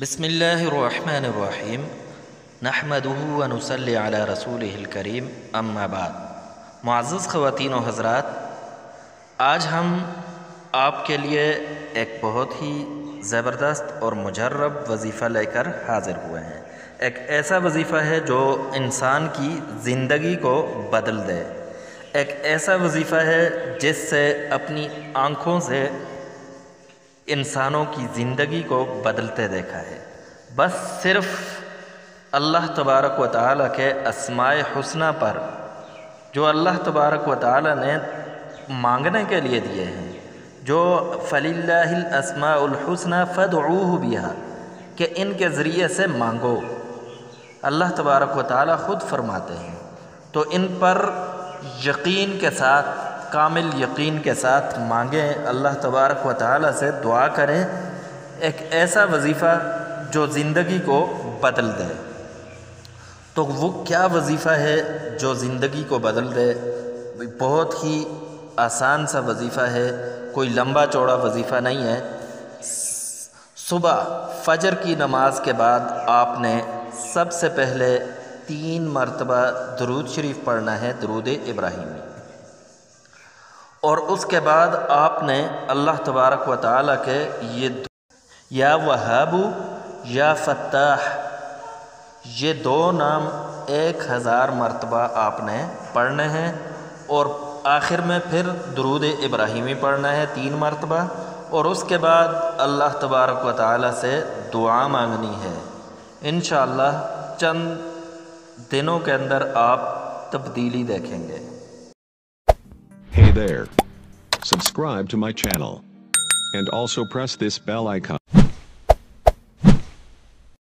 بسم اللہ الرحمن الرحیم نحمدہ ونصلی علی رسولہ الکریم اما بعد۔ معزز خواتین و حضرات، آج ہم آپ کے لیے ایک بہت ہی زبردست اور مجرب وظیفہ لے کر حاضر ہوئے ہیں۔ ایک ایسا وظیفہ ہے جو انسان کی زندگی کو بدل دے، ایک ایسا وظیفہ ہے جس سے اپنی آنکھوں سے انسانوں کی زندگی کو بدلتے دیکھا ہے۔ بس صرف اللہ تبارک و تعالیٰ کے اسماء حسنی پر، جو اللہ تبارک و تعالیٰ نے مانگنے کے لیے دیے ہیں، جو فَلِلَّهِ الْأَسْمَاءُ الْحُسْنَى فَادْعُوهُ بِهَا، کہ ان کے ذریعے سے مانگو۔ اللہ تبارک و تعالیٰ خود فرماتے ہیں، تو ان پر یقین کے ساتھ، کامل یقین کے ساتھ مانگیں، اللہ تبارک و تعالیٰ سے دعا کریں، ایک ایسا وظیفہ جو زندگی کو بدل دے۔ تو وہ کیا وظیفہ ہے جو زندگی کو بدل دے؟ بہت ہی آسان سا وظیفہ ہے، کوئی لمبا چوڑا وظیفہ نہیں ہے۔ صبح فجر کی نماز کے بعد آپ نے سب سے پہلے 3 مرتبہ درود شریف پڑھنا ہے، درود ابراہیمی، اور اس کے بعد آپ نے اللہ تبارک و تعالیٰ کے یہ یا وہاب یا فتاح، یہ 2 نام 1000 مرتبہ آپ نے پڑھنے ہیں، اور آخر میں پھر درود ابراہیمی پڑھنا ہے 3 مرتبہ، اور اس کے بعد اللہ تبارک و تعالیٰ سے دعا مانگنی ہے۔ انشاءاللہ چند دنوں کے اندر آپ تبدیلی دیکھیں گے۔ Hey there. Subscribe to my channel. And also press this bell icon.